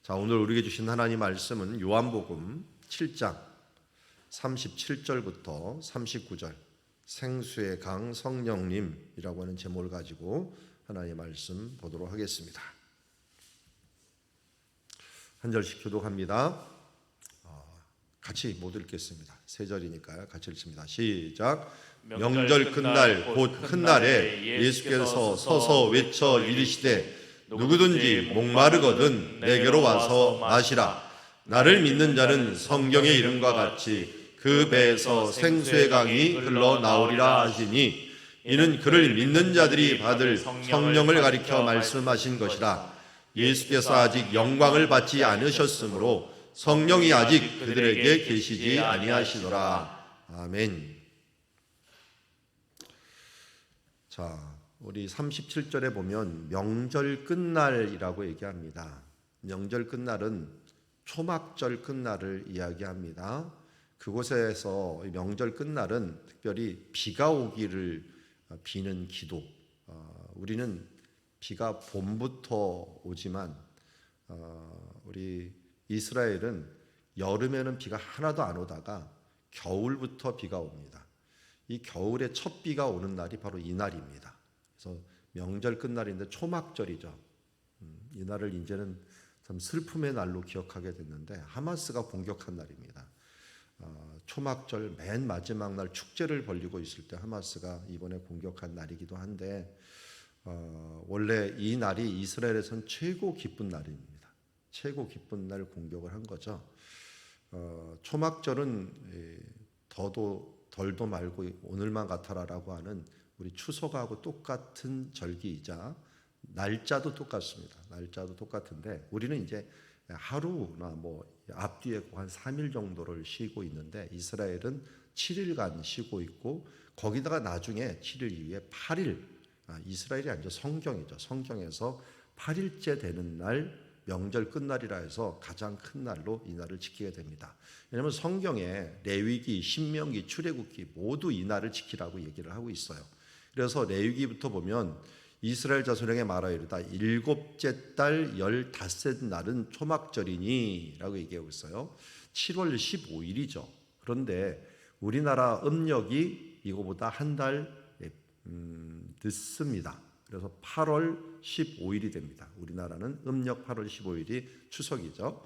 자, 오늘 우리에게 주신 하나님 말씀은 요한복음 7장 37절부터 39절 생수의 강 성령님이라고 하는 제목을 가지고 하나님의 말씀 보도록 하겠습니다. 한 절씩 교독합니다. 같이 못 읽겠습니다. 세 절이니까요. 같이 읽습니다. 시작. 명절 끝날 곧 큰 날에 예수께서 서서 외쳐 이르시되 누구든지 목마르거든 내게로 와서 마시라. 나를 믿는 자는 성경의 이름과 같이 그 배에서 생수의 강이 흘러나오리라 하시니 이는 그를 믿는 자들이 받을 성령을 가리켜 말씀하신 것이라. 예수께서 아직 영광을 받지 않으셨으므로 성령이 아직 그들에게 계시지 아니하시노라. 아멘. 자, 우리 37절에 보면 명절 끝날이라고 얘기합니다. 명절 끝날은 초막절 끝날을 이야기합니다. 그곳에서 명절 끝날은 특별히 비가 오기를 비는 기도. 우리는 비가 봄부터 오지만 우리 이스라엘은 여름에는 비가 하나도 안 오다가 겨울부터 비가 옵니다. 이 겨울에 첫 비가 오는 날이 바로 이 날입니다. 그래서 명절 끝날인데 초막절이죠. 이 날을 이제는 참 슬픔의 날로 기억하게 됐는데 하마스가 공격한 날입니다. 초막절 맨 마지막 날 축제를 벌이고 있을 때 하마스가 이번에 공격한 날이기도 한데 원래 이 날이 이스라엘에선 최고 기쁜 날입니다. 최고 기쁜 날 공격을 한 거죠. 초막절은 더도 덜도 말고 오늘만 같아라라고 하는 우리 추석하고 똑같은 절기이자 날짜도 똑같습니다. 날짜도 똑같은데 우리는 이제 하루나 뭐 앞뒤에 한 3일 정도를 쉬고 있는데 이스라엘은 7일간 쉬고 있고 거기다가 나중에 7일 이후에 8일 이스라엘이 아니죠. 성경이죠. 성경에서 8일째 되는 날 명절 끝날이라 해서 가장 큰 날로 이 날을 지키게 됩니다. 왜냐하면 성경에 레위기, 신명기, 출애굽기 모두 이 날을 지키라고 얘기를 하고 있어요. 그래서 레위기부터 보면 이스라엘 자손에게 말하이르다 일곱째 달 15째 날은 초막절이니 라고 얘기하고 있어요. 7월 15일이죠. 그런데 우리나라 음력이 이거보다 한 달 늦습니다. 그래서 8월 15일이 됩니다. 우리나라는 음력 8월 15일이 추석이죠.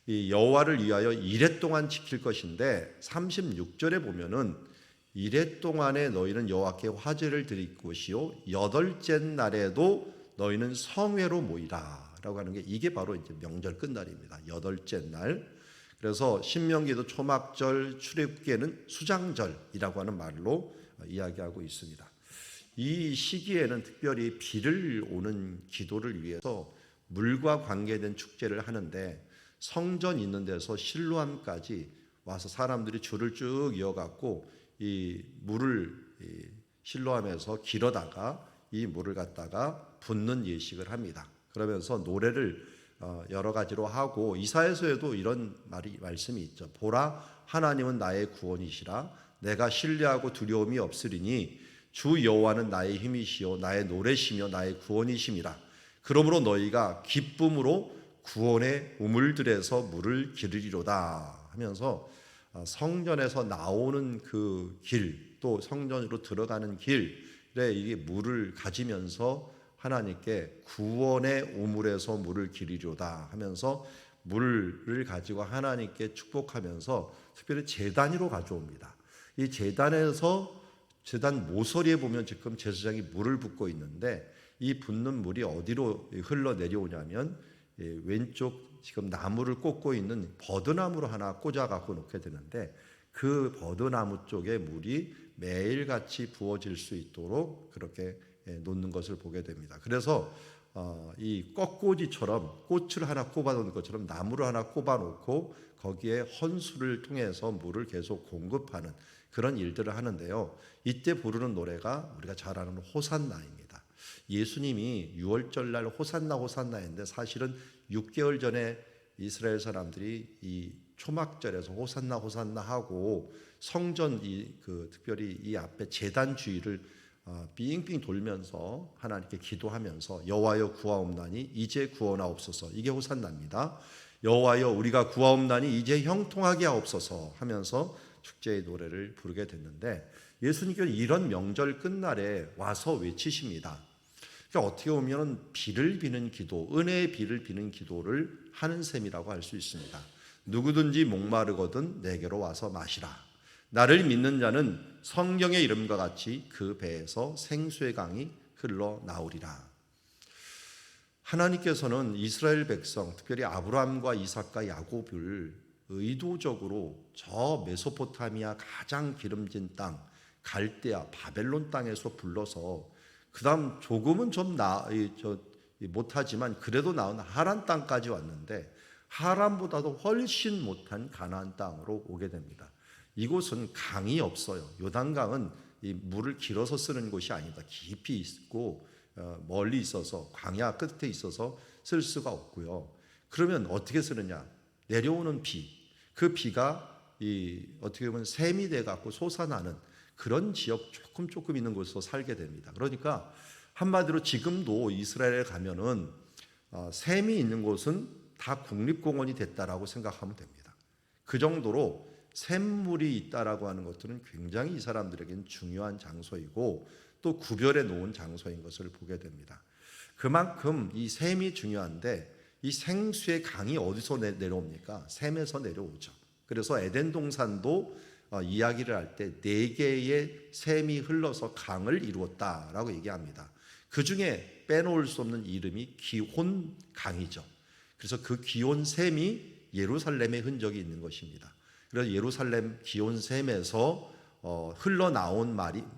이 여호와를 위하여 이레 동안 지킬 것인데 36절에 보면은 이레 동안에 너희는 여호와께 화제를 드릴 것이요 8째 날에도 너희는 성회로 모이라라고 하는 게 이게 바로 이제 명절 끝날입니다. 8째 날. 그래서 신명기도 초막절, 출애굽기에는 수장절이라고 하는 말로 이야기하고 있습니다. 이 시기에는 특별히 비를 오는 기도를 위해서 물과 관계된 축제를 하는데 성전 있는 데서 실로암까지 와서 사람들이 줄을 쭉 이어갖고 이 물을 실로암에서 길어다가 이 물을 갖다가 붓는 예식을 합니다. 그러면서 노래를 여러 가지로 하고 이사야서에도 이런 말씀이 있죠. 보라, 하나님은 나의 구원이시라. 내가 신뢰하고 두려움이 없으리니 주 여호와는 나의 힘이시요 나의 노래시며 나의 구원이심이라. 그러므로 너희가 기쁨으로 구원의 우물들에서 물을 기르리로다 하면서 성전에서 나오는 그 길, 또 성전으로 들어가는 길에 이게 물을 가지면서 하나님께 구원의 우물에서 물을 기르리로다 하면서 물을 가지고 하나님께 축복하면서 특별히 제단위로 가져옵니다. 이 제단에서 제단 모서리에 보면 지금 제사장이 물을 붓고 있는데 이 붓는 물이 어디로 흘러 내려오냐면 왼쪽 지금 나무를 꽂고 있는 버드나무로 하나 꽂아 갖고 놓게 되는데 그 버드나무 쪽에 물이 매일같이 부어질 수 있도록 그렇게 놓는 것을 보게 됩니다. 그래서 이 꺾꽂이처럼 꽃을 하나 꼽아 놓는 것처럼 나무를 하나 꼽아 놓고 거기에 헌수를 통해서 물을 계속 공급하는 그런 일들을 하는데요. 이때 부르는 노래가 우리가 잘 아는 호산나입니다. 예수님이 6월절 날 호산나 호산나 했는데 사실은 6개월 전에 이스라엘 사람들이 이 초막절에서 호산나 호산나 하고 성전 특별히 이 앞에 제단 주위를 빙빙 돌면서 하나님께 기도하면서 여호와여 구하옵나니 이제 구원하옵소서. 이게 호산나입니다. 여호와여 우리가 구하옵나니 이제 형통하게 하옵소서 하면서 축제의 노래를 부르게 됐는데, 예수님께서 이런 명절 끝날에 와서 외치십니다. 그러니까 어떻게 보면 비를 비는 기도, 은혜의 비를 비는 기도를 하는 셈이라고 할 수 있습니다. 누구든지 목마르거든 내게로 와서 마시라. 나를 믿는 자는 성경의 이름과 같이 그 배에서 생수의 강이 흘러나오리라. 하나님께서는 이스라엘 백성, 특별히 아브라함과 이삭과 야곱을 의도적으로 저 메소포타미아 가장 기름진 땅, 갈대아, 바벨론 땅에서 불러서 그 다음 조금은 좀 못하지만 그래도 나은 하란 땅까지 왔는데, 하란보다도 훨씬 못한 가나안 땅으로 오게 됩니다. 이곳은 강이 없어요. 요단강은 이 물을 길어서 쓰는 곳이 아니다. 깊이 있고 멀리 있어서, 광야 끝에 있어서 쓸 수가 없고요. 그러면 어떻게 쓰느냐? 내려오는 비, 그 비가 어떻게 보면 샘이 돼 갖고 솟아나는 그런 지역 조금 있는 곳에서 살게 됩니다. 그러니까 한마디로 지금도 이스라엘에 가면은 샘이 있는 곳은 다 국립공원이 됐다라고 생각하면 됩니다. 그 정도로 샘물이 있다라고 하는 것들은 굉장히 이 사람들에게는 중요한 장소이고 또 구별해 놓은 장소인 것을 보게 됩니다. 그만큼 이 샘이 중요한데, 이 생수의 강이 어디서 내려옵니까? 샘에서 내려오죠. 그래서 에덴 동산도 이야기를 할 때 4개의 샘이 흘러서 강을 이루었다라고 얘기합니다. 그 중에 빼놓을 수 없는 이름이 기혼 강이죠. 그래서 그 기혼 샘이 예루살렘의 흔적이 있는 것입니다. 그래서 예루살렘 기혼 샘에서 흘러나온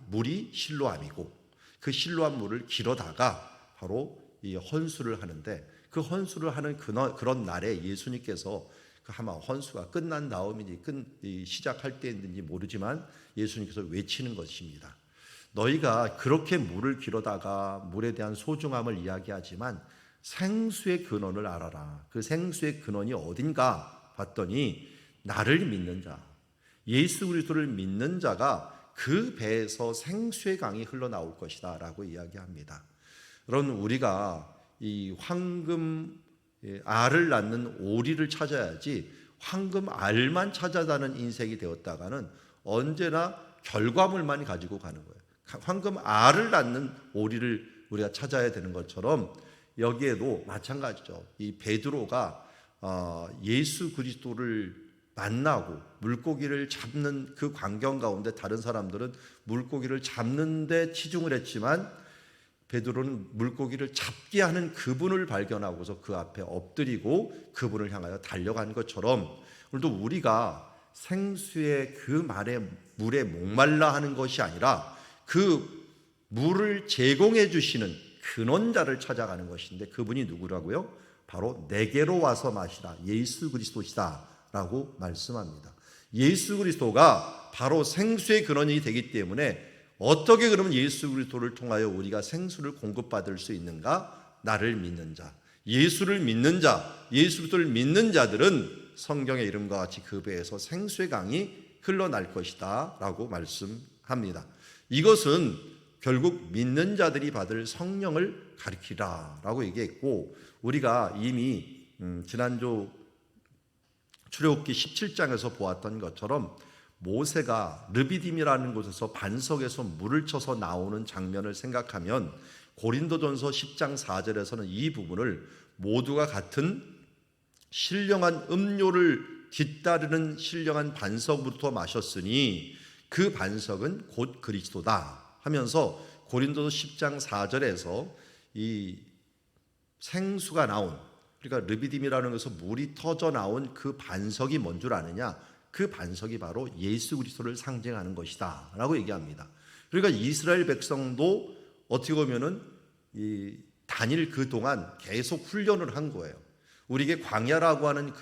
물이 실로암이고, 그 실로암 물을 길어다가 바로 이 헌수를 하는데, 그 헌수를 하는 그런 날에 예수님께서 아마 헌수가 끝난 다음이니 시작할 때인지 모르지만 예수님께서 외치는 것입니다. 너희가 그렇게 물을 길어다가 물에 대한 소중함을 이야기하지만 생수의 근원을 알아라. 그 생수의 근원이 어딘가 봤더니 나를 믿는 자, 예수 그리스도를 믿는 자가 그 배에서 생수의 강이 흘러나올 것이다 라고 이야기합니다. 여러분, 우리가 이 황금 알을 낳는 오리를 찾아야지 황금 알만 찾아다는 인생이 되었다가는 언제나 결과물만 가지고 가는 거예요. 황금 알을 낳는 오리를 우리가 찾아야 되는 것처럼 여기에도 마찬가지죠. 이 베드로가 예수 그리스도를 만나고 물고기를 잡는 그 광경 가운데 다른 사람들은 물고기를 잡는 데 치중을 했지만 베드로는 물고기를 잡게 하는 그분을 발견하고서 그 앞에 엎드리고 그분을 향하여 달려간 것처럼, 오늘도 우리가 생수의 그 물에 목말라 하는 것이 아니라 그 물을 제공해 주시는 근원자를 찾아가는 것인데, 그분이 누구라고요? 바로 내게로 와서 마시라, 예수 그리스도시다 라고 말씀합니다. 예수 그리스도가 바로 생수의 근원이 되기 때문에 어떻게 그러면 예수 그리스도를 통하여 우리가 생수를 공급받을 수 있는가? 나를 믿는 자, 예수를 믿는 자, 예수 그리스도를 믿는 자들은 성경의 이름과 같이 그 배에서 생수의 강이 흘러날 것이다 라고 말씀합니다. 이것은 결국 믿는 자들이 받을 성령을 가리키라 라고 얘기했고, 우리가 이미 지난주 출애굽기 17장에서 보았던 것처럼 모세가 르비딤이라는 곳에서 반석에서 물을 쳐서 나오는 장면을 생각하면 고린도전서 10장 4절에서는 이 부분을 모두가 같은 신령한 음료를 뒤따르는 신령한 반석부터 마셨으니 그 반석은 곧 그리스도다 하면서 고린도서 10장 4절에서 이 생수가 나온, 그러니까 르비딤이라는 것에서 물이 터져 나온 그 반석이 뭔 줄 아느냐? 그 반석이 바로 예수 그리스도를 상징하는 것이다 라고 얘기합니다. 그러니까 이스라엘 백성도 어떻게 보면은 단일 그동안 계속 훈련을 한 거예요. 우리에게 광야라고 하는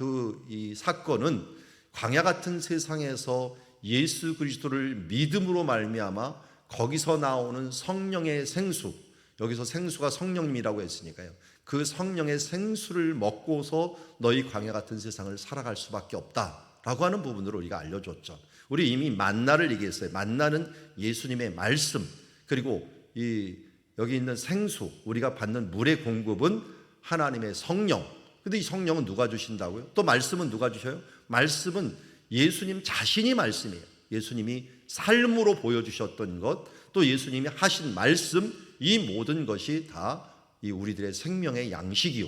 이 사건은 광야 같은 세상에서 예수 그리스도를 믿음으로 말미암아 거기서 나오는 성령의 생수, 여기서 생수가 성령님이라고 했으니까요, 그 성령의 생수를 먹고서 너희 광야 같은 세상을 살아갈 수밖에 없다라고 하는 부분으로 우리가 알려줬죠. 우리 이미 만나를 얘기했어요. 만나는 예수님의 말씀, 그리고 여기 있는 생수, 우리가 받는 물의 공급은 하나님의 성령. 근데 이 성령은 누가 주신다고요? 또 말씀은 누가 주셔요? 말씀은 예수님 자신이 말씀이에요. 예수님이 삶으로 보여주셨던 것, 또 예수님이 하신 말씀, 이 모든 것이 다 이 우리들의 생명의 양식이요.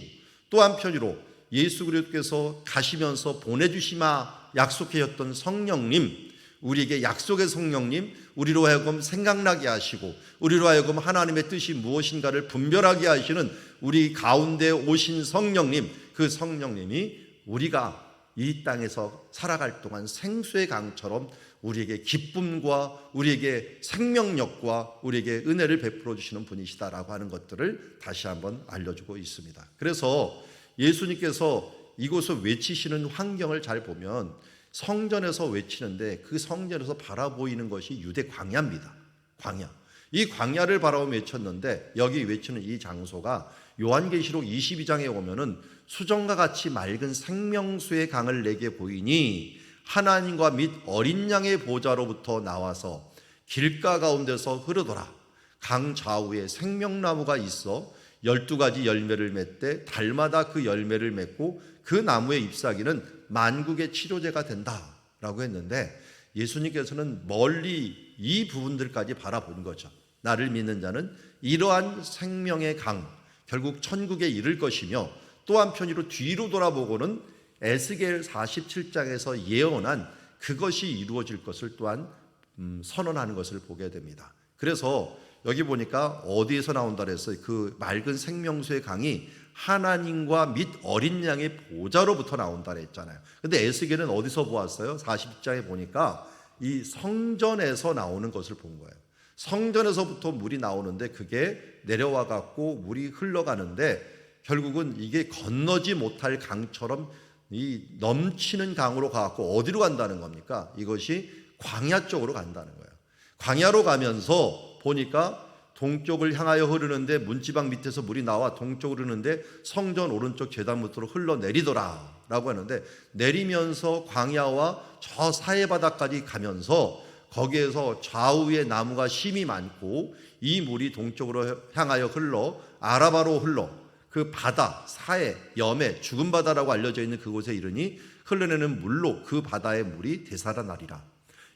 또 한편으로 예수 그리스도께서 가시면서 보내주시마 약속하셨던 성령님, 우리에게 약속의 성령님, 우리로 하여금 생각나게 하시고 우리로 하여금 하나님의 뜻이 무엇인가를 분별하게 하시는 우리 가운데 오신 성령님, 그 성령님이 우리가 이 땅에서 살아갈 동안 생수의 강처럼 우리에게 기쁨과 우리에게 생명력과 우리에게 은혜를 베풀어 주시는 분이시다라고 하는 것들을 다시 한번 알려주고 있습니다. 그래서 예수님께서 이곳을 외치시는 환경을 잘 보면 성전에서 외치는데 그 성전에서 바라보이는 것이 유대 광야입니다. 광야. 이 광야를 바라보며 외쳤는데 여기 외치는 이 장소가 요한계시록 22장에 오면은 수정과 같이 맑은 생명수의 강을 내게 보이니 하나님과 및 어린 양의 보좌로부터 나와서 길가 가운데서 흐르더라. 강 좌우에 생명나무가 있어 12가지 열매를 맺되 달마다 그 열매를 맺고 그 나무의 잎사귀는 만국의 치료제가 된다라고 했는데 예수님께서는 멀리 이 부분들까지 바라본 거죠. 나를 믿는 자는 이러한 생명의 강, 결국 천국에 이를 것이며 또 한편으로 뒤로 돌아보고는 에스겔 47장에서 예언한 그것이 이루어질 것을 또한 선언하는 것을 보게 됩니다. 그래서 여기 보니까 어디에서 나온다 그랬어요? 그 맑은 생명수의 강이 하나님과 및 어린 양의 보좌로부터 나온다 그랬잖아요. 근데 에스겔은 어디서 보았어요? 40장에 보니까 이 성전에서 나오는 것을 본 거예요. 성전에서부터 물이 나오는데 그게 내려와 갖고 물이 흘러가는데 결국은 이게 건너지 못할 강처럼 이 넘치는 강으로 가갖고 어디로 간다는 겁니까? 이것이 광야 쪽으로 간다는 거예요. 광야로 가면서 보니까 동쪽을 향하여 흐르는데 문지방 밑에서 물이 나와 동쪽으로 흐르는데 성전 오른쪽 제단부터로 흘러내리더라 라고 하는데 내리면서 광야와 저 사해바다까지 가면서 거기에서 좌우에 나무가 심이 많고 이 물이 동쪽으로 향하여 흘러 아라바로 흘러 그 바다, 사해, 염해, 죽은 바다라고 알려져 있는 그곳에 이르니 흘러내는 물로 그 바다의 물이 되살아나리라.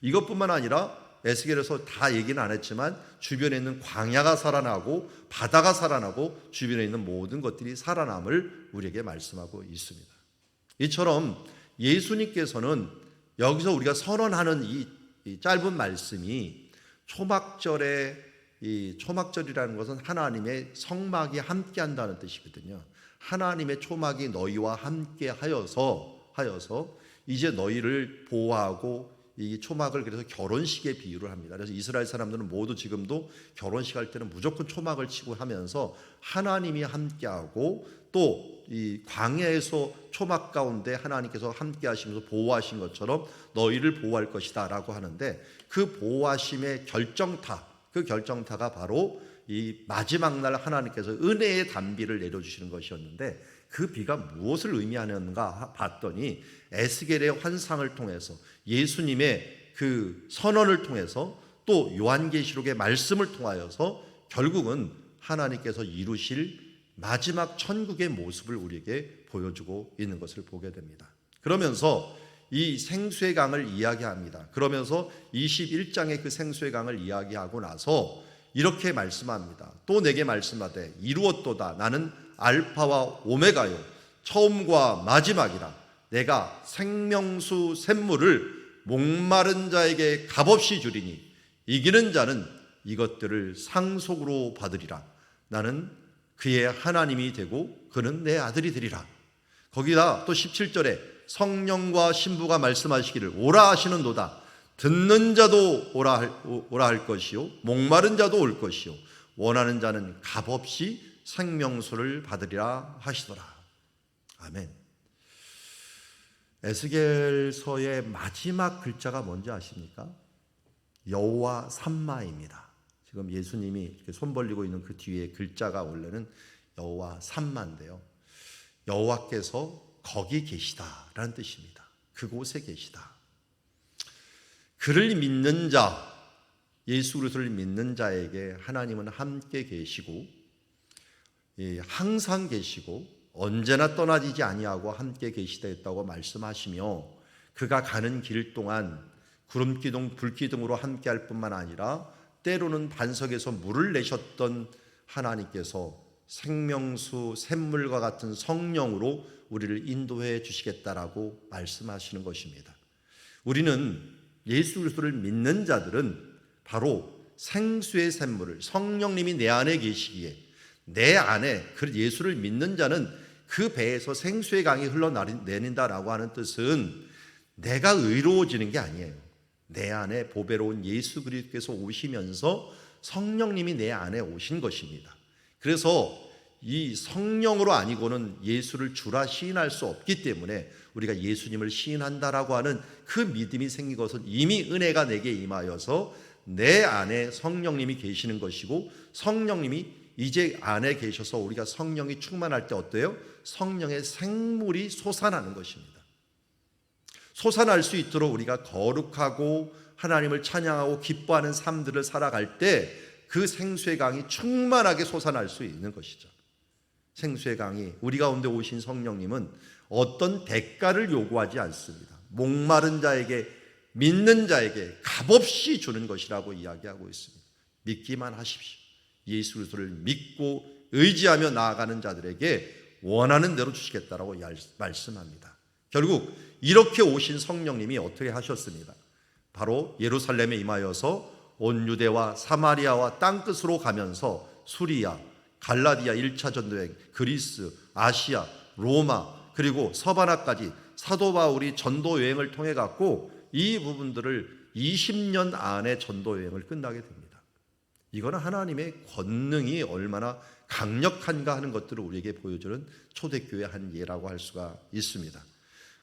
이것뿐만 아니라 에스겔에서 다 얘기는 안 했지만 주변에 있는 광야가 살아나고 바다가 살아나고 주변에 있는 모든 것들이 살아남을 우리에게 말씀하고 있습니다. 이처럼 예수님께서는 여기서 우리가 선언하는 이 짧은 말씀이 초막절에 이 초막절이라는 것은 하나님의 성막이 함께 한다는 뜻이거든요. 하나님의 초막이 너희와 함께 하여서 이제 너희를 보호하고 이 초막을 그래서 결혼식에 비유를 합니다. 그래서 이스라엘 사람들은 모두 지금도 결혼식 할 때는 무조건 초막을 치고 하면서 하나님이 함께하고 또 이 광야에서 초막 가운데 하나님께서 함께 하시면서 보호하신 것처럼 너희를 보호할 것이다 라고 하는데 그 보호하심의 결정타, 그 결정타가 바로 이 마지막 날 하나님께서 은혜의 단비를 내려주시는 것이었는데 그 비가 무엇을 의미하는가 봤더니 에스겔의 환상을 통해서 예수님의 그 선언을 통해서 또 요한계시록의 말씀을 통하여서 결국은 하나님께서 이루실 마지막 천국의 모습을 우리에게 보여주고 있는 것을 보게 됩니다. 그러면서 이 생수의 강을 이야기합니다. 그러면서 21장의 그 생수의 강을 이야기하고 나서 이렇게 말씀합니다. 또 내게 말씀하되 이루었도다. 나는 알파와 오메가요 처음과 마지막이라. 내가 생명수 샘물을 목마른 자에게 값없이 주리니 이기는 자는 이것들을 상속으로 받으리라. 나는 그의 하나님이 되고 그는 내 아들이 되리라. 거기다 또 17절에 성령과 신부가 말씀하시기를 오라 하시는도다. 듣는 자도 오라 할 것이요 목마른 자도 올 것이요 원하는 자는 값없이 생명수를 받으리라 하시더라. 아멘. 에스겔서의 마지막 글자가 뭔지 아십니까? 여호와 삼마입니다. 지금 예수님이 이렇게 손 벌리고 있는 그 뒤에 글자가 원래는 여호와 삼마인데요. 여호와께서 거기 계시다라는 뜻입니다. 그곳에 계시다. 그를 믿는 자, 예수 그리스도를 믿는 자에게 하나님은 함께 계시고 항상 계시고 언제나 떠나지지 아니하고 함께 계시다 했다고 말씀하시며, 그가 가는 길 동안 구름기둥 불기둥으로 함께할 뿐만 아니라 때로는 반석에서 물을 내셨던 하나님께서 생명수 샘물과 같은 성령으로 우리를 인도해 주시겠다라고 말씀하시는 것입니다. 우리는 예수 그리스도를 믿는 자들은 바로 생수의 샘물을, 성령님이 내 안에 계시기에 내 안에, 그 예수를 믿는 자는 그 배에서 생수의 강이 흘러내린다라고 하는 뜻은 내가 의로워지는 게 아니에요. 내 안에 보배로운 예수 그리스도께서 오시면서 성령님이 내 안에 오신 것입니다. 그래서 이 성령으로 아니고는 예수를 주라 시인할 수 없기 때문에 우리가 예수님을 시인한다라고 하는 그 믿음이 생긴 것은 이미 은혜가 내게 임하여서 내 안에 성령님이 계시는 것이고, 성령님이 이제 안에 계셔서 우리가 성령이 충만할 때 어때요? 성령의 생물이 솟아나는 것입니다. 솟아날 수 있도록 우리가 거룩하고 하나님을 찬양하고 기뻐하는 삶들을 살아갈 때 그 생수의 강이 충만하게 솟아날 수 있는 것이죠. 생수의 강이, 우리 가운데 오신 성령님은 어떤 대가를 요구하지 않습니다. 목마른 자에게, 믿는 자에게 값없이 주는 것이라고 이야기하고 있습니다. 믿기만 하십시오. 예수 그리스도를 믿고 의지하며 나아가는 자들에게 원하는 대로 주시겠다라고 말씀합니다. 결국 이렇게 오신 성령님이 어떻게 하셨습니다. 바로 예루살렘에 임하여서 온 유대와 사마리아와 땅끝으로 가면서 수리아, 갈라디아 1차 전도여행, 그리스, 아시아, 로마, 그리고 서바나까지 사도 바울이 전도 여행을 통해 갖고 이 부분들을 20년 안에 전도 여행을 끝나게 됩니다. 이거는 하나님의 권능이 얼마나 강력한가 하는 것들을 우리에게 보여주는 초대교회의 한 예라고 할 수가 있습니다.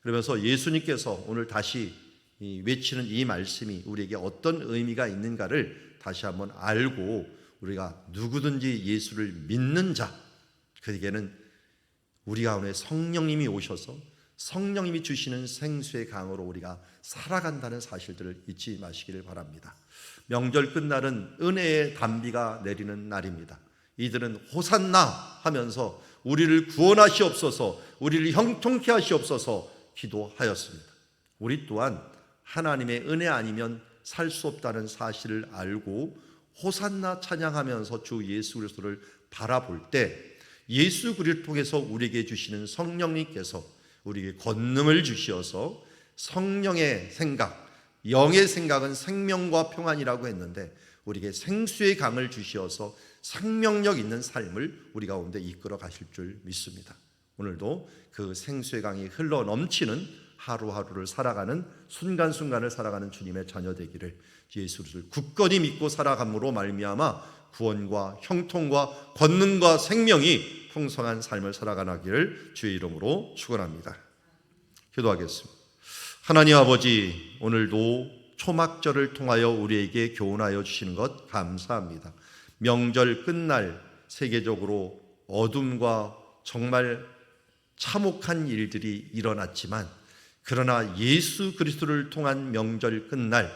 그러면서 예수님께서 오늘 다시 외치는 이 말씀이 우리에게 어떤 의미가 있는가를 다시 한번 알고, 우리가 누구든지 예수를 믿는 자, 그에게는 우리 가운데 성령님이 오셔서 성령님이 주시는 생수의 강으로 우리가 살아간다는 사실들을 잊지 마시기를 바랍니다. 명절 끝날은 은혜의 단비가 내리는 날입니다. 이들은 호산나 하면서 우리를 구원하시옵소서, 우리를 형통케 하시옵소서 기도하였습니다. 우리 또한 하나님의 은혜 아니면 살 수 없다는 사실을 알고 호산나 찬양하면서 주 예수 그리스도를 바라볼 때 예수 그리스도를 통해서 우리에게 주시는 성령님께서 우리에게 권능을 주시어서 성령의 생각, 영의 생각은 생명과 평안이라고 했는데 우리에게 생수의 강을 주시어서 생명력 있는 삶을 우리 가운데 이끌어 가실 줄 믿습니다. 오늘도 그 생수의 강이 흘러 넘치는 하루하루를 살아가는, 순간순간을 살아가는 주님의 자녀 되기를, 예수를 굳건히 믿고 살아감으로 말미암아 구원과 형통과 권능과 생명이 풍성한 삶을 살아가기를 주의 이름으로 축원합니다. 기도하겠습니다. 하나님 아버지, 오늘도 초막절을 통하여 우리에게 교훈하여 주시는 것 감사합니다. 명절 끝날 세계적으로 어둠과 정말 참혹한 일들이 일어났지만, 그러나 예수 그리스도를 통한 명절 끝날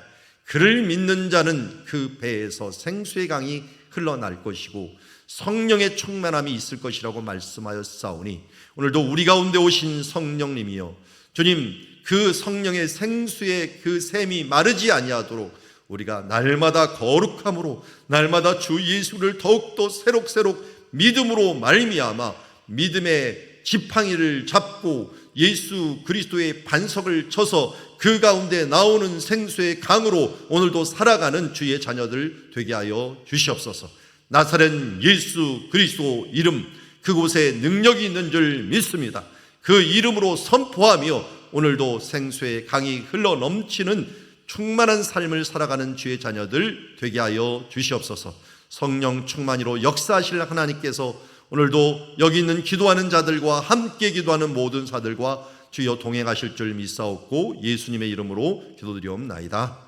그를 믿는 자는 그 배에서 생수의 강이 흘러날 것이고 성령의 충만함이 있을 것이라고 말씀하였사오니, 오늘도 우리 가운데 오신 성령님이여, 주님, 그 성령의 생수의 그 샘이 마르지 아니하도록 우리가 날마다 거룩함으로, 날마다 주 예수를 더욱더 새록새록 믿음으로 말미암아 믿음의 지팡이를 잡고 예수 그리스도의 반석을 쳐서 그 가운데 나오는 생수의 강으로 오늘도 살아가는 주의 자녀들 되게 하여 주시옵소서. 나사렛 예수 그리스도 이름, 그곳에 능력이 있는 줄 믿습니다. 그 이름으로 선포하며 오늘도 생수의 강이 흘러 넘치는 충만한 삶을 살아가는 주의 자녀들 되게 하여 주시옵소서. 성령 충만히로 역사하실 하나님께서 오늘도 여기 있는 기도하는 자들과 함께 기도하는 모든 자들과 주여 동행하실 줄 믿사옵고 예수님의 이름으로 기도드리옵나이다.